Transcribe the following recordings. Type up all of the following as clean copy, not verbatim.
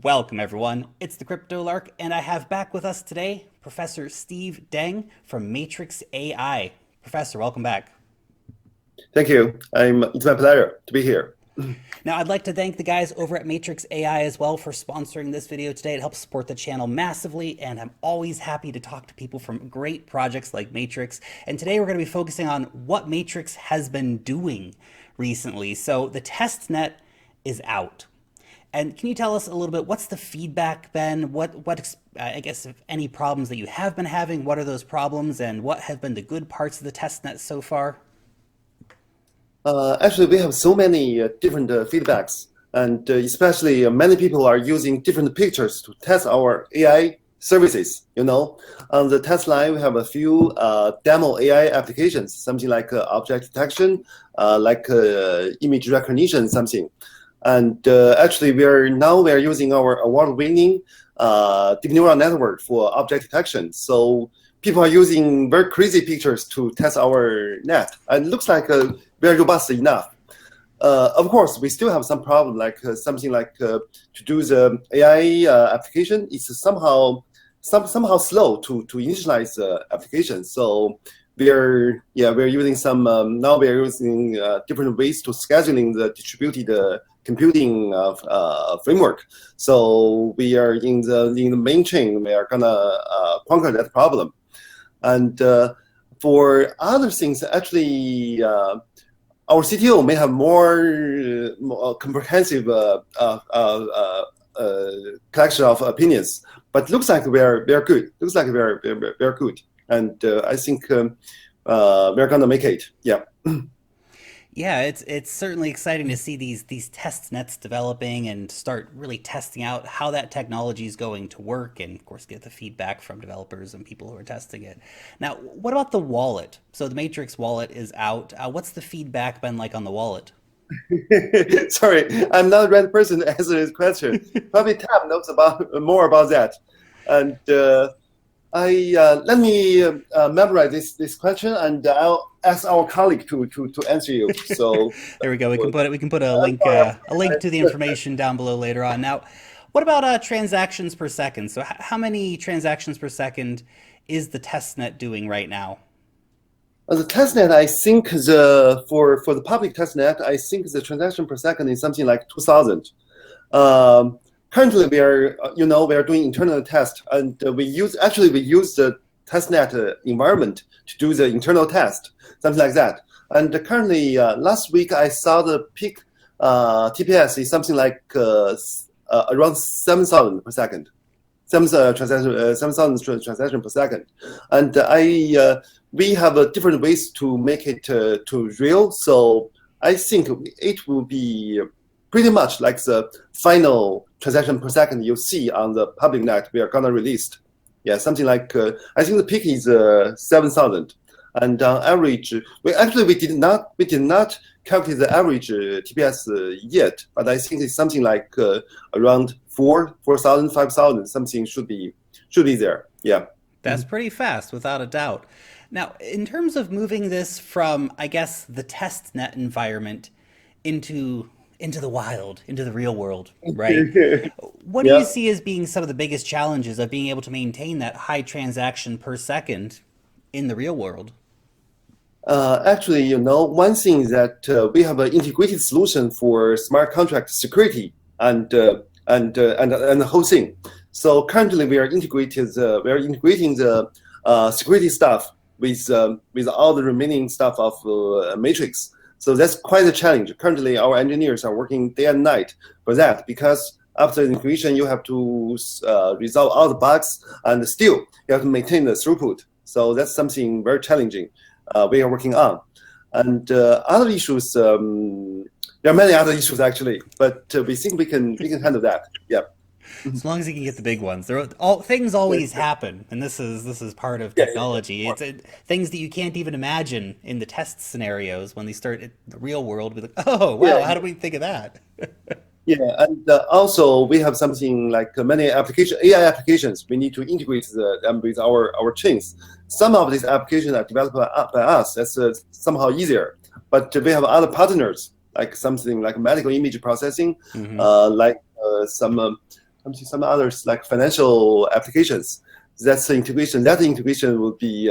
Welcome everyone, it's the Crypto Lark, and I have back with us today Professor Steve Deng from Matrix AI. Professor, welcome back. Thank you. It's my pleasure to be here. Now, I'd like to thank the guys over at Matrix AI as well for sponsoring this video today. It helps support the channel massively, and I'm always happy to talk to people from great projects like Matrix. And today we're going to be focusing on what Matrix has been doing recently. So the testnet is out. And can you tell us a little bit, what's the feedback been? I guess, if any problems that you have been having, what are those problems, and what have been the good parts of the testnet so far? Actually, we have so many different feedbacks, and especially many people are using different pictures to test our AI services. On the test line, we have a few demo AI applications, something like object detection, like image recognition, something. And actually, we are using our award-winning deep neural network for object detection. So people are using very crazy pictures to test our net, and it looks like very robust enough. Of course, we still have some problem, like something like to do the AI application. It's somehow slow to initialize the application. So we're using some now we're using different ways to scheduling the distributed computing framework. So we are in the main chain. We are gonna conquer that problem. And for other things, actually, our CTO may have more comprehensive collection of opinions, but looks like we're good. Looks like we're good, and I think we're gonna make it. Yeah. Yeah, it's certainly exciting to see these test nets developing and start really testing out how that technology is going to work, and of course get the feedback from developers and people who are testing it. Now, what about the wallet? So the Matrix wallet is out. What's the feedback been like on the wallet? Sorry, I'm not the right person to answer this question. Probably Tab knows more about that, and let me memorize this question, and I'll ask our colleague to answer you. So there we go. We can put a link to the information down below later on. Now, what about transactions per second? So how many transactions per second is the testnet doing right now? The testnet, I think for the public testnet, I think the transaction per second is something like 2,000. Currently, we are doing internal test, and we use the testnet environment to do the internal test, something like that. And currently, last week I saw the peak TPS is something like around 7,000 per second, 7,000 transaction per second. And we have different ways to make it to real. So I think it will be pretty much like the final transaction per second you see on the public net we are gonna release. Yeah, something like I think the peak is 7,000, and on average, we did not calculate the average TPS yet, but I think it's something like around 4,000, 5,000, something should be there. Yeah, that's pretty fast, without a doubt. Now, in terms of moving this from, I guess, the testnet environment into the wild, into the real world, right? What do you see as being some of the biggest challenges of being able to maintain that high transaction per second in the real world? Actually, one thing is that we have an integrated solution for smart contract security and the whole thing. So currently, we are integrating the security stuff with all the remaining stuff of Matrix. So that's quite a challenge. Currently, our engineers are working day and night for that, because after integration, you have to resolve all the bugs, and still you have to maintain the throughput. So that's something very challenging we are working on. And other issues, there are many other issues actually, but we think we can handle that. Yeah. As long as you can get the big ones, things always happen, and this is part of technology. It's things that you can't even imagine in the test scenarios. When they start in the real world, we're like, oh wow, how do we think of that? Yeah, and also we have something like many AI applications. We need to integrate them with our chains. Some of these applications are developed by us. That's somehow easier, but we have other partners, like something like medical image processing, like some some others like financial applications. That's the integration. That integration would be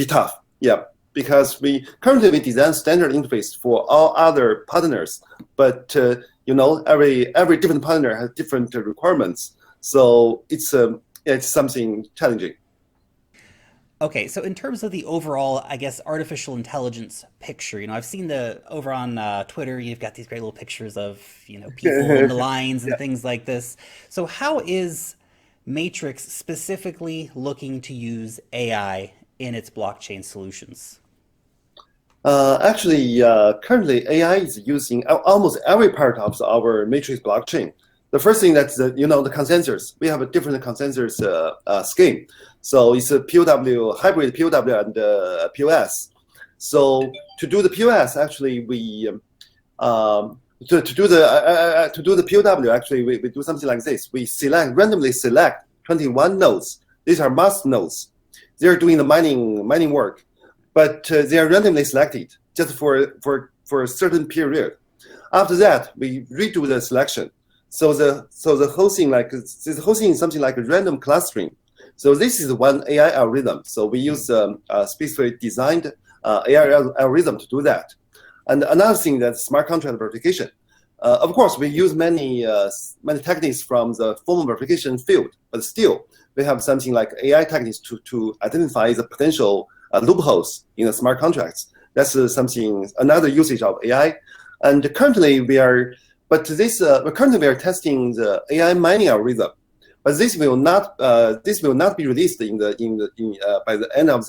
tough. Yeah, because we currently design standard interface for all other partners, but every different partner has different requirements. So it's something challenging. Okay, so in terms of the overall, I guess, artificial intelligence picture, I've seen over on Twitter, you've got these great little pictures of, people in the lines and things like this. So how is Matrix specifically looking to use AI in its blockchain solutions? Actually, currently AI is using almost every part of our Matrix blockchain. The first thing that's the consensus. We have a different consensus scheme. So it's a POW, hybrid POW and POS. So to do the POS, actually we to do the POW, actually we do something like this. We randomly select 21 nodes. These are master nodes. They're doing the mining work, but they are randomly selected just for a certain period. After that, we redo the selection. So the whole thing is something like a random clustering. So this is one AI algorithm. So we use a specifically designed AI algorithm to do that. And another thing that's smart contract verification. Of course, we use many techniques from the formal verification field, but still we have something like AI techniques to identify the potential loopholes in the smart contracts. That's another usage of AI. And currently we are testing the AI mining algorithm, but this will not be released by the end of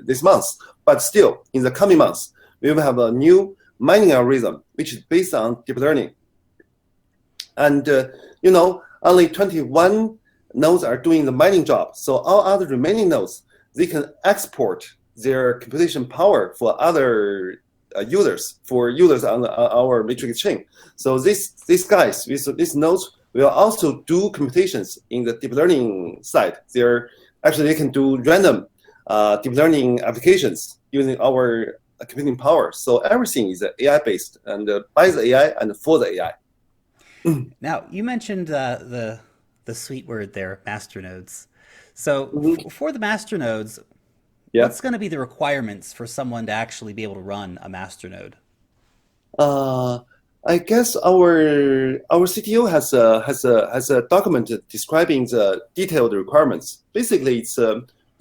this month. But still, in the coming months, we will have a new mining algorithm which is based on deep learning. And only 21 nodes are doing the mining job. So all other remaining nodes, they can export their computation power for other users on our Matrix chain. So these nodes will also do computations in the deep learning side. They can do random deep learning applications using our computing power. So everything is AI based and by the AI and for the AI. Now you mentioned the sweet word there, masternodes. So for the masternodes, what's going to be the requirements for someone to actually be able to run a masternode? I guess our CTO has a document describing the detailed requirements. Basically, it's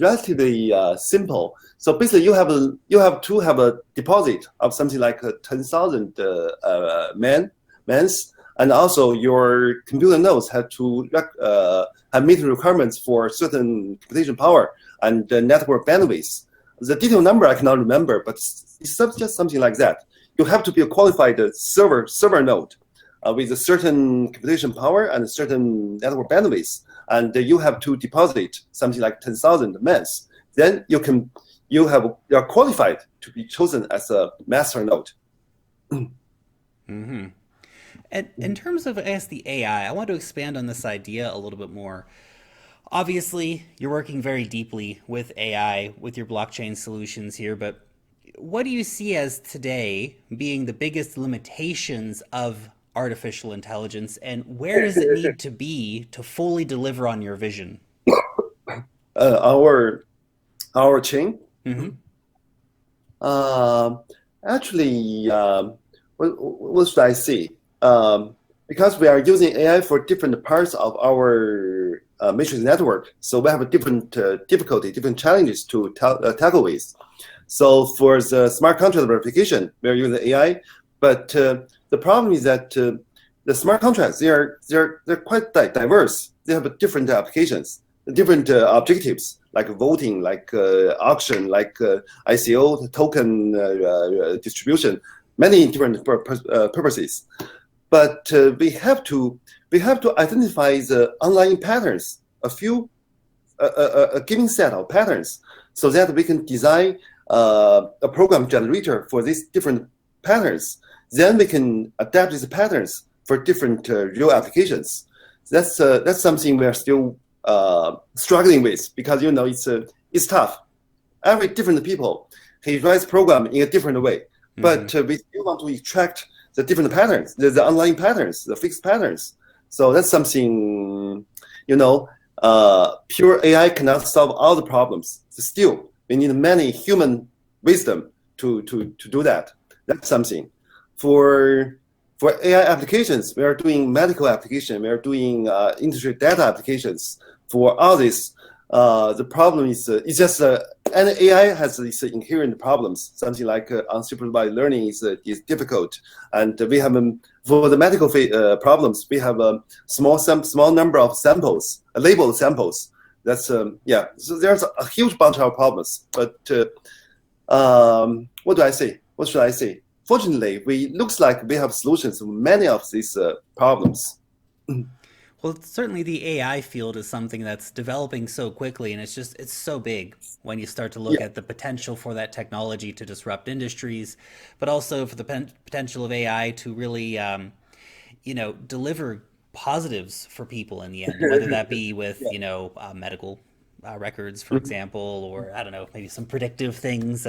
relatively simple. So basically, you have to have a deposit of something like 10,000 mans, and also your computer nodes have to have meet requirements for certain computation power and network bandwidth. The detailed number I cannot remember, but it's just something like that. You have to be a qualified server node with a certain computation power and a certain network bandwidth, and you have to deposit something like 10,000 mans. Then you are qualified to be chosen as a master node. Mm-hmm. And in terms of, the AI, I want to expand on this idea a little bit more. Obviously, you're working very deeply with AI, with your blockchain solutions here, but what do you see as today being the biggest limitations of artificial intelligence, and where does it need to be to fully deliver on your vision? Our chain? Mm-hmm. Actually, what should I say? Because we are using AI for different parts of our Matrix network, so we have a different difficulty, different challenges to tackle with. So for the smart contract verification, we are using AI, but the problem is that the smart contracts they're quite diverse. They have different applications, different objectives, like voting, like auction, like ICO, token distribution, many different purposes. But we have to identify the underlying patterns, a given set of patterns, so that we can design a program generator for these different patterns. Then we can adapt these patterns for different real applications. That's something we are still struggling with, because it's tough. Every different people, he writes program in a different way, but we still want to extract the different patterns, the underlying patterns, the fixed patterns. So that's something, pure AI cannot solve all the problems. So still, we need many human wisdom to do that. That's something. For AI applications, we are doing medical application, we are doing industry data applications. For all this, the problem is it's just and AI has these inherent problems. Something like unsupervised learning is difficult, and we have for the medical problems we have a small number of samples, labeled samples. That's So there's a huge bunch of problems. But what do I say? What should I say? Fortunately, looks like we have solutions to many of these problems. Well, certainly the AI field is something that's developing so quickly, and it's so big when you start to look Yeah. at the potential for that technology to disrupt industries, but also for the potential of AI to really, deliver positives for people in the end, whether that be with, Yeah. medical records, for example, or I don't know, maybe some predictive things.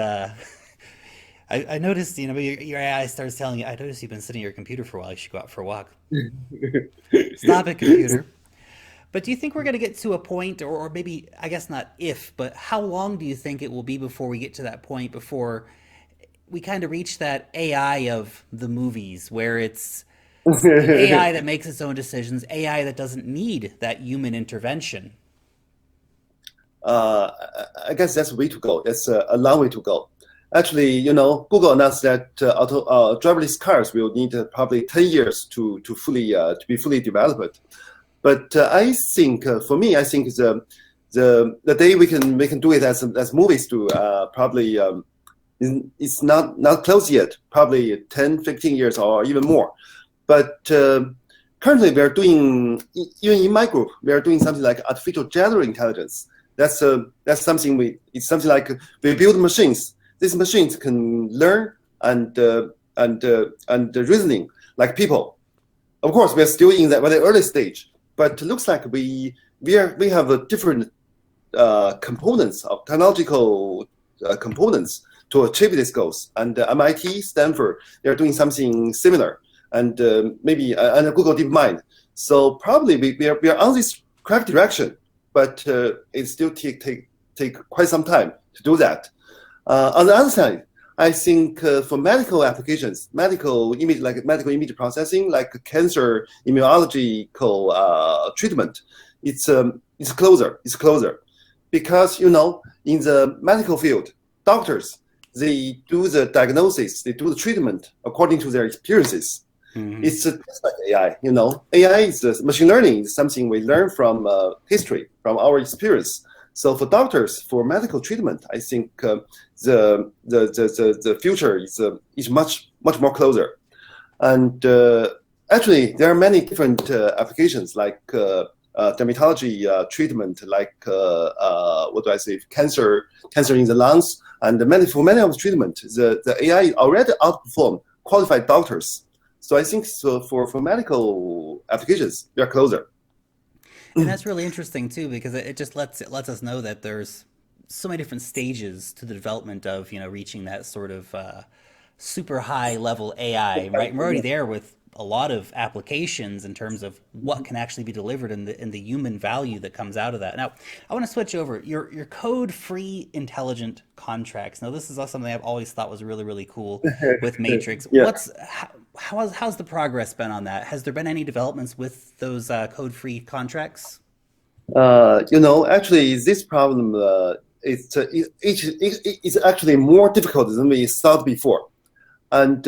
I noticed, your AI starts telling you, I noticed you've been sitting at your computer for a while. You should go out for a walk. Stop it, computer. But do you think we're going to get to a point, or maybe, I guess not if, but how long do you think it will be before we get to that point, before we kind of reach that AI of the movies, where it's AI that makes its own decisions, AI that doesn't need that human intervention? I guess that's a way to go. That's a long way to go. Actually, Google announced that driverless cars will need probably 10 years to be fully developed. But I think, for me, I think the day we can do it as movies do, probably it's not close yet. Probably 10, 15 years or even more. But currently, we are doing, even in my group, we are doing something like artificial general intelligence. That's something it's something like we build machines. These machines can learn and reasoning like people. Of course, we are still in that very early stage, but it looks like we have a different components of technological components to achieve these goals. And MIT, Stanford, they are doing something similar, and maybe and Google DeepMind. So probably we are on this correct direction, but it still take quite some time to do that. On the other side, I think for medical applications, medical image processing, like cancer immunological treatment, it's closer. It's closer, because in the medical field, doctors, they do the diagnosis, they do the treatment according to their experiences. Mm-hmm. It's just like AI. AI is machine learning. Is something we learn from history, from our experience. So for doctors, for medical treatment, I think the future is much more closer. And actually, there are many different applications, like dermatology treatment, like cancer in the lungs, and for many of the treatment, the AI already outperform qualified doctors. So I think for medical applications, we are closer. And that's really interesting too, because it just lets us know that there's so many different stages to the development of reaching that sort of super high level AI, right? And we're already there with a lot of applications in terms of what can actually be delivered and the human value that comes out of that. Now, I want to switch over your code-free intelligent contracts. Now, this is something I've always thought was really, really cool with Matrix. Yeah. How's the progress been on that? Has there been any developments with those code-free contracts? Actually, this problem it's actually more difficult than we thought before. And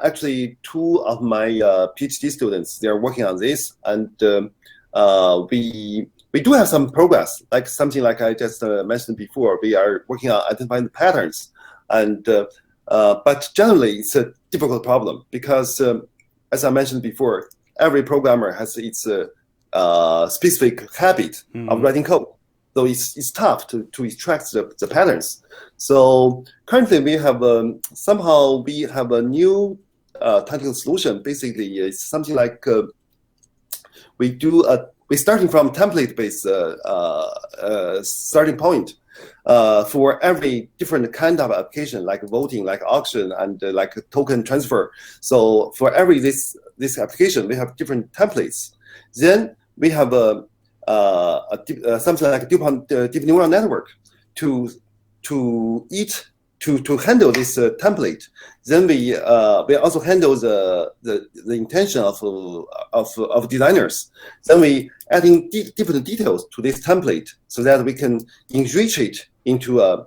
actually, two of my PhD students, they are working on this, and we do have some progress, like something like I just mentioned before. We are working on identifying the patterns, and but generally, it's a difficult problem because, as I mentioned before, every programmer has its specific habit of writing code. So it's tough to extract the patterns. So currently we have somehow we have a new technical solution. Basically, it's something like we're starting from template-based starting point, for every different kind of application, like voting, like auction, and like token transfer. So for every this application, we have different templates. Then we have something like a deep neural network to handle this template. Then we also handle the intention of designers. Then we adding different details to this template so that we can enrich it into a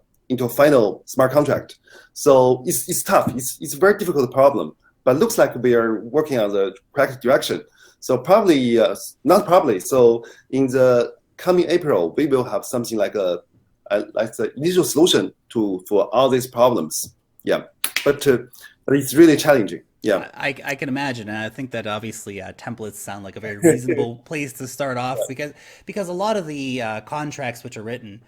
final smart contract. So it's tough. It's a very difficult problem, but looks like we are working on the correct direction. So probably not probably. So in the coming April, we will have something like the initial solution for all these problems. Yeah, but it's really challenging. Yeah, I can imagine, and I think that obviously templates sound like a very reasonable place to start off, because a lot of the contracts which are written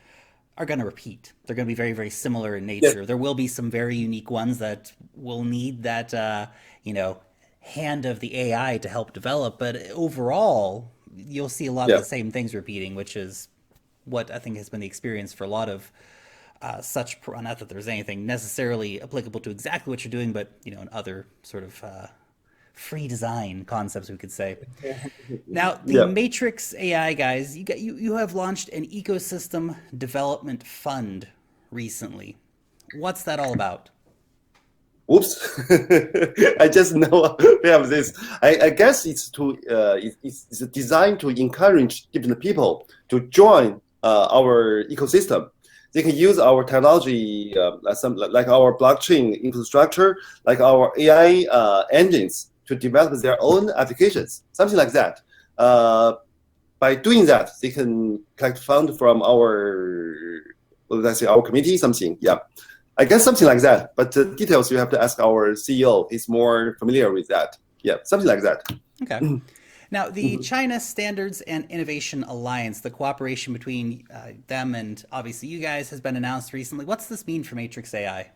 are going to repeat. They're going to be very, very similar in nature. Yeah. There will be some very unique ones that will need that hand of the AI to help develop, but overall you'll see a lot of the same things repeating, which is what I think has been the experience for a lot of not that there's anything necessarily applicable to exactly what you're doing, but in other sort of free design concepts, we could say. Now, the Matrix AI guys, you have launched an ecosystem development fund recently. What's that all about? Oops, I just know we have this. I guess it's designed to encourage different people to join our ecosystem. They can use our technology, like our blockchain infrastructure, like our AI engines to develop their own applications, something like that. By doing that, they can collect funds from our committee, something. Yeah, I guess something like that. But the details you have to ask our CEO. He's more familiar with that. Yeah, something like that. Okay. Now, the China Standards and Innovation Alliance, the cooperation between them and obviously you guys has been announced recently. What's this mean for Matrix AI?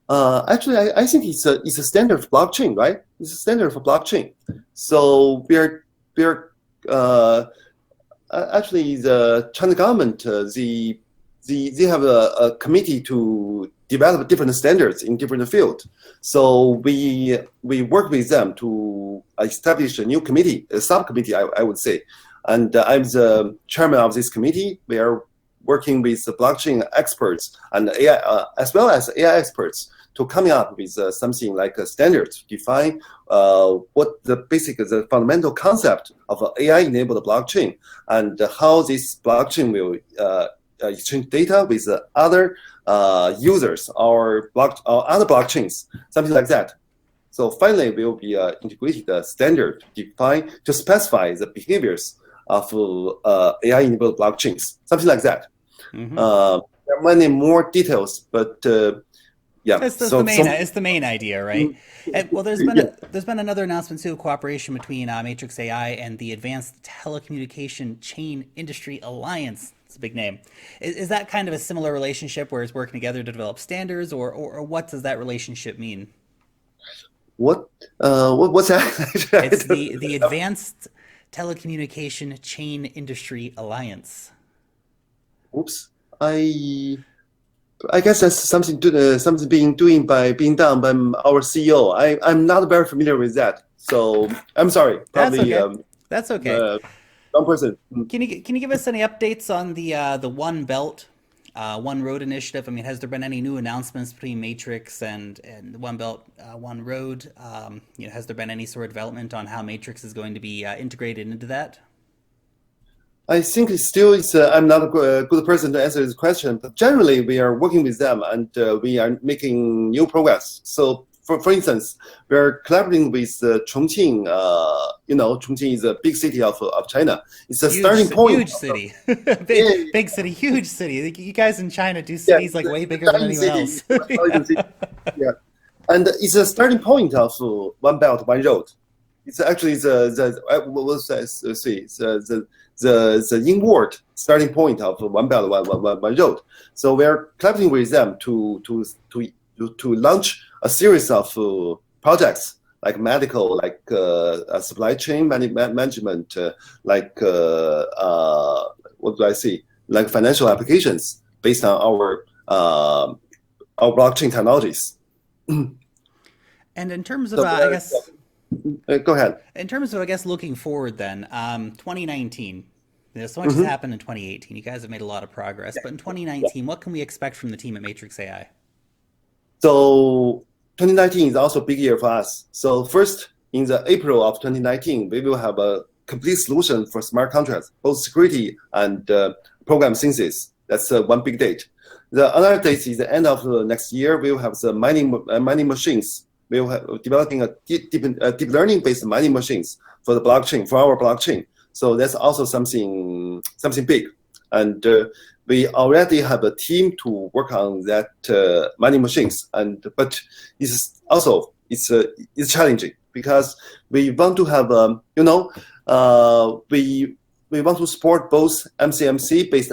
Actually, I think it's a standard for blockchain, right? It's a standard for blockchain. So we're actually the China government, they have a committee to develop different standards in different fields. So we work with them to establish a new committee, a subcommittee, I would say. And I'm the chairman of this committee. We are working with the blockchain experts and AI, as well as AI experts, to coming up with something like a standard to define what the fundamental concept of an AI-enabled blockchain and how this blockchain will exchange data with other users or other blockchains, something like that. So finally, we will be integrated standard to specify the behaviors of AI-enabled blockchains, something like that. Mm-hmm. There are many more details, but yeah, it's the main idea, right? And, well, there's been another announcement too, cooperation between Matrix AI and the Advanced Telecommunication Chain Industry Alliance. It's a big name. Is that kind of a similar relationship where it's working together to develop standards, or what does that relationship mean? What's that? It's the Advanced Telecommunication Chain Industry Alliance. Oops, I guess that's something being done by our CEO. I'm not very familiar with that, so I'm sorry. Probably, that's okay. One person. Can you give us any updates on the One Belt, One Road initiative? I mean, has there been any new announcements between Matrix and One Belt, One Road? Has there been any sort of development on how Matrix is going to be integrated into that? I think I'm not a good person to answer this question, but generally we are working with them and we are making new progress. So for instance, we are collaborating with Chongqing. Chongqing is a big city of China. It's a starting point. Huge city. Big city, huge city. You guys in China do cities like way bigger than anyone else. Yeah. And it's a starting point of One Belt, One Road. It's actually the inward starting point of One Belt, One Road. So we are collaborating with them to launch a series of projects like medical, like supply chain management, like what do I say? like financial applications based on our blockchain technologies. And in terms of, So, I guess, go ahead. in terms of, I guess, looking forward then, 2019, so much has happened in 2018. You guys have made a lot of progress, but in 2019, what can we expect from the team at Matrix AI? So 2019 is also a big year for us. So first, in the April of 2019, we will have a complete solution for smart contracts, both security and program synthesis. That's one big date. The other date is the end of the next year. We will have the mining machines. We will have developing a deep learning based mining machines for the blockchain, for our blockchain. So that's also something big. And we already have a team to work on that mining machines. But it's also it's challenging because we want to have we want to support both MCMC based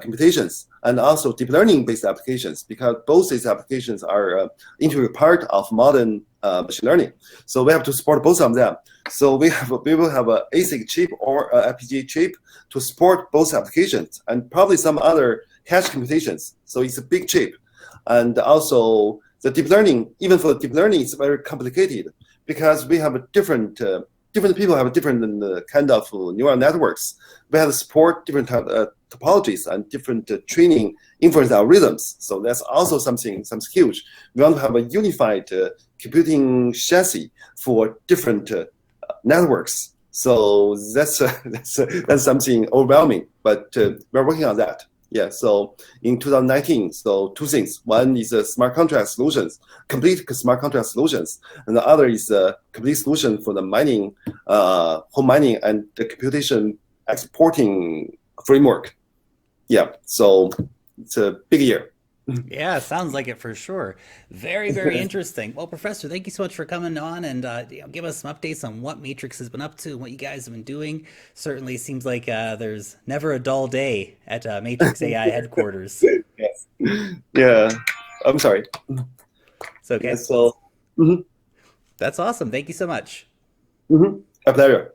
computations and also deep learning based applications, because both these applications are integral part of modern machine learning. So we have to support both of them. So we will have an ASIC chip or a FPGA chip to support both applications, and probably some other cache computations. So it's a big chip. And also the deep learning, even for deep learning, it's very complicated because we have a different people have different kind of neural networks. We have to support different topologies and different training inference algorithms. So that's also something huge. We want to have a unified computing chassis for different networks. So that's something overwhelming, but we're working on that. Yeah, so in 2019, so two things. One is smart contract solutions, complete smart contract solutions, and the other is a complete solution for the mining, home mining and the computation exporting framework. Yeah, so it's a big year. Yeah, sounds like it for sure. Very, very interesting. Well, Professor, thank you so much for coming on and give us some updates on what Matrix has been up to and what you guys have been doing. Certainly seems like there's never a dull day at Matrix AI headquarters. Yes. Yeah, I'm sorry. It's okay. Yeah, so That's awesome. Thank you so much. a pleasure.